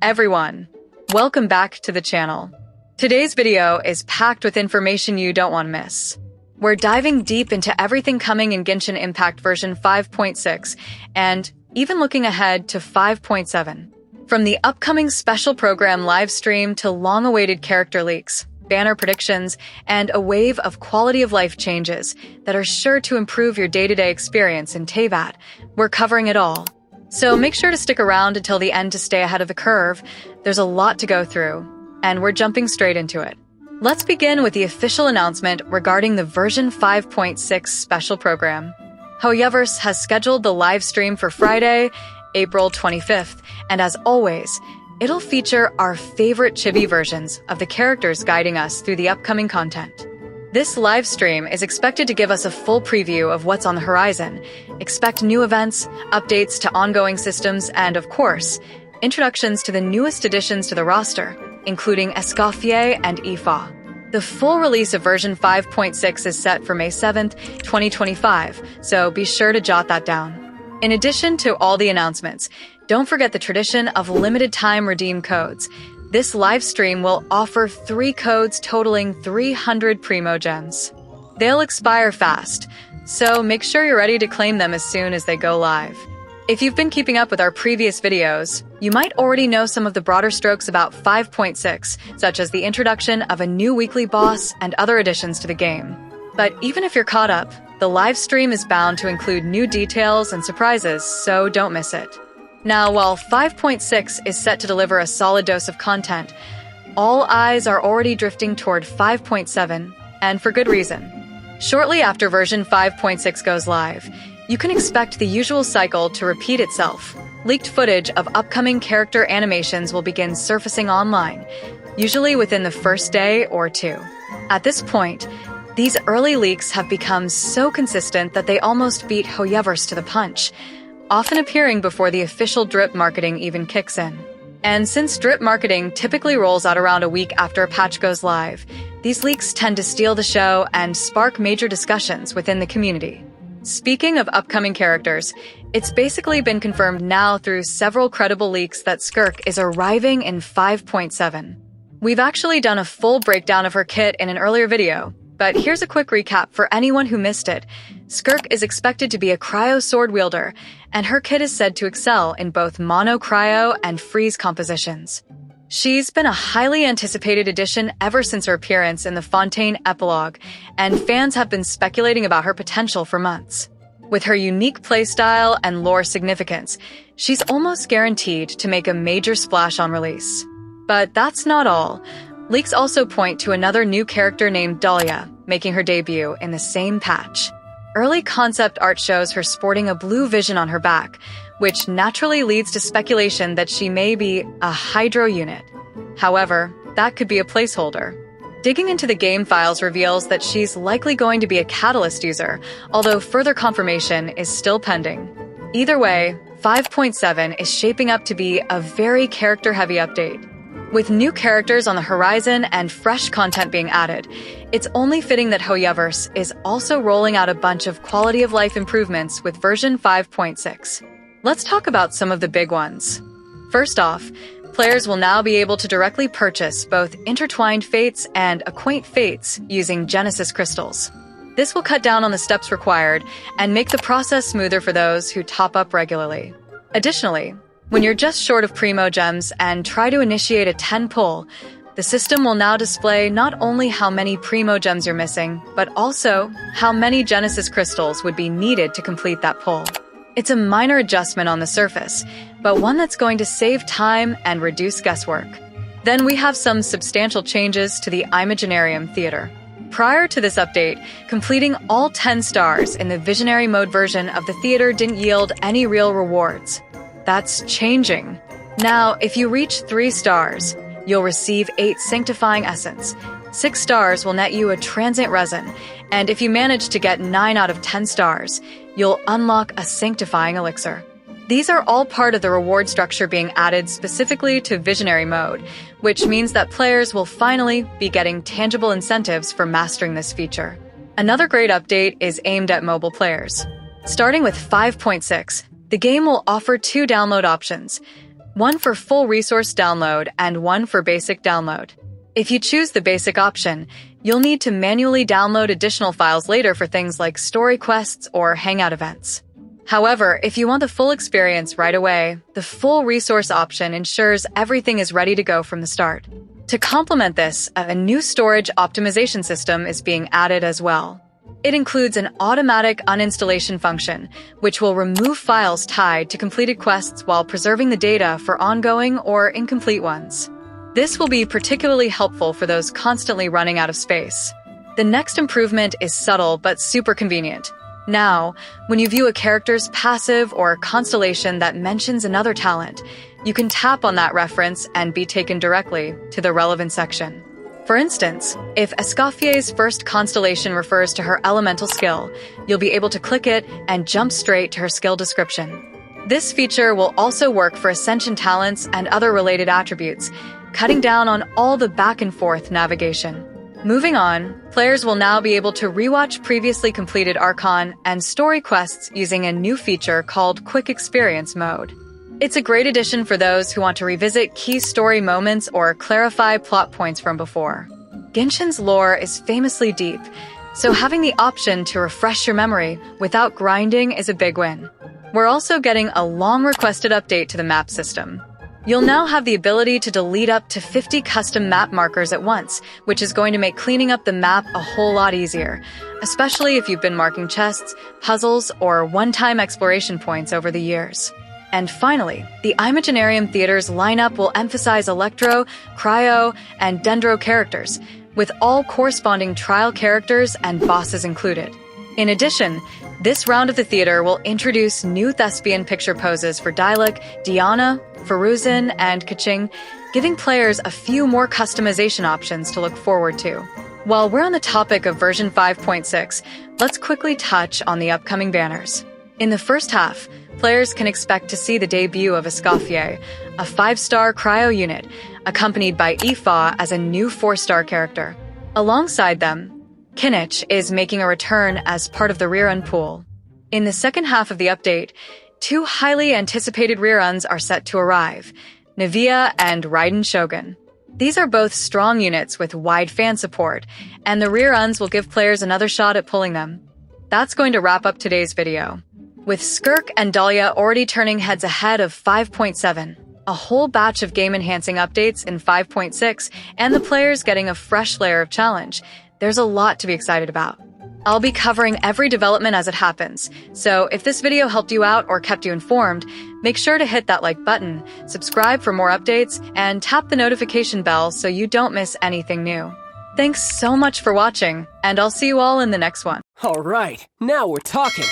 everyone, welcome back to the channel. Today's video is packed with information you don't want to miss. We're diving deep into everything coming in Genshin Impact version 5.6 and even looking ahead to 5.7. From the upcoming special program Livestream to long-awaited character leaks, banner predictions, and a wave of quality-of-life changes that are sure to improve your day-to-day experience in Teyvat, we're covering it all. So make sure to stick around until the end to stay ahead of the curve. There's a lot to go through, and we're jumping straight into it. Let's begin with the official announcement regarding the version 5.6 special program. Hoyoverse has scheduled the live stream for Friday, April 25th, and as always, it'll feature our favorite chibi versions of the characters guiding us through the upcoming content. This live stream is expected to give us a full preview of what's on the horizon. Expect new events, updates to ongoing systems, and of course, introductions to the newest additions to the roster, including Escopier and Aoife. The full release of version 5.6 is set for May 7th, 2025, so be sure to jot that down. In addition to all the announcements, don't forget the tradition of limited-time redeem codes. This live stream will offer 3 codes totaling 300 Primogems. They'll expire fast, so make sure you're ready to claim them as soon as they go live. If you've been keeping up with our previous videos, you might already know some of the broader strokes about 5.6, such as the introduction of a new weekly boss and other additions to the game. But even if you're caught up, the live stream is bound to include new details and surprises, so don't miss it. Now, while 5.6 is set to deliver a solid dose of content, all eyes are already drifting toward 5.7, and for good reason. Shortly after version 5.6 goes live, you can expect the usual cycle to repeat itself. Leaked footage of upcoming character animations will begin surfacing online, usually within the first day or two. At this point, these early leaks have become so consistent that they almost beat Hoyoverse to the punch, often appearing before the official drip marketing even kicks in. And since drip marketing typically rolls out around a week after a patch goes live, these leaks tend to steal the show and spark major discussions within the community. Speaking of upcoming characters, it's basically been confirmed now through several credible leaks that Skirk is arriving in 5.7. We've actually done a full breakdown of her kit in an earlier video, but here's a quick recap for anyone who missed it. Skirk is expected to be a cryo sword wielder, and her kit is said to excel in both mono cryo and freeze compositions. She's been a highly anticipated addition ever since her appearance in the Fontaine epilogue, and fans have been speculating about her potential for months. With her unique playstyle and lore significance, she's almost guaranteed to make a major splash on release. But that's not all. Leaks also point to another new character named Dahlia, making her debut in the same patch. Early concept art shows her sporting a blue vision on her back, which naturally leads to speculation that she may be a Hydro unit. However, that could be a placeholder. Digging into the game files reveals that she's likely going to be a Catalyst user, although further confirmation is still pending. Either way, 5.7 is shaping up to be a very character-heavy update. With new characters on the horizon and fresh content being added, it's only fitting that Hoyoverse is also rolling out a bunch of quality-of-life improvements with version 5.6. Let's talk about some of the big ones. First off, players will now be able to directly purchase both Intertwined Fates and Acquaint Fates using Genesis crystals. This will cut down on the steps required and make the process smoother for those who top up regularly. Additionally, when you're just short of Primogems and try to initiate a 10 pull, the system will now display not only how many Primogems you're missing, but also how many Genesis crystals would be needed to complete that pull. It's a minor adjustment on the surface, but one that's going to save time and reduce guesswork. Then we have some substantial changes to the Imaginarium Theater. Prior to this update, completing all 10 stars in the Visionary Mode version of the theater didn't yield any real rewards. That's changing. Now, if you reach 3 stars, you'll receive 8 Sanctifying Essence. 6 stars will net you a Transient Resin, and if you manage to get 9 out of 10 stars, you'll unlock a Sanctifying Elixir. These are all part of the reward structure being added specifically to Visionary Mode, which means that players will finally be getting tangible incentives for mastering this feature. Another great update is aimed at mobile players. Starting with 5.6, the game will offer 2 download options. one for full resource download and one for basic download. If you choose the basic option, you'll need to manually download additional files later for things like story quests or hangout events. However, if you want the full experience right away, the full resource option ensures everything is ready to go from the start. To complement this, a new storage optimization system is being added as well. It includes an automatic uninstallation function, which will remove files tied to completed quests while preserving the data for ongoing or incomplete ones. This will be particularly helpful for those constantly running out of space. The next improvement is subtle but super convenient. Now, when you view a character's passive or constellation that mentions another talent, you can tap on that reference and be taken directly to the relevant section. For instance, if Escopier's first constellation refers to her elemental skill, you'll be able to click it and jump straight to her skill description. This feature will also work for Ascension talents and other related attributes, cutting down on all the back and forth navigation. Moving on, players will now be able to rewatch previously completed Archon and story quests using a new feature called Quick Experience Mode. It's a great addition for those who want to revisit key story moments or clarify plot points from before. Genshin's lore is famously deep, so having the option to refresh your memory without grinding is a big win. We're also getting a long-requested update to the map system. You'll now have the ability to delete up to 50 custom map markers at once, which is going to make cleaning up the map a whole lot easier, especially if you've been marking chests, puzzles, or one-time exploration points over the years. And finally, the Imaginarium Theater's lineup will emphasize Electro, Cryo, and Dendro characters, with all corresponding trial characters and bosses included. In addition, this round of the theater will introduce new thespian picture poses for Diluc, Diana, Faruzin, and Kaching, giving players a few more customization options to look forward to. While we're on the topic of version 5.6, let's quickly touch on the upcoming banners. In the first half, players can expect to see the debut of Escopier, a 5-star cryo unit, accompanied by Aoife as a new 4-star character. Alongside them, Kinich is making a return as part of the rerun pool. In the second half of the update, 2 highly anticipated reruns are set to arrive, Navia and Raiden Shogun. These are both strong units with wide fan support, and the reruns will give players another shot at pulling them. That's going to wrap up today's video. With Skirk and Dahlia already turning heads ahead of 5.7, a whole batch of game-enhancing updates in 5.6, and the players getting a fresh layer of challenge, there's a lot to be excited about. I'll be covering every development as it happens, so if this video helped you out or kept you informed, make sure to hit that like button, subscribe for more updates, and tap the notification bell so you don't miss anything new. Thanks so much for watching, and I'll see you all in the next one. All right, now we're talking.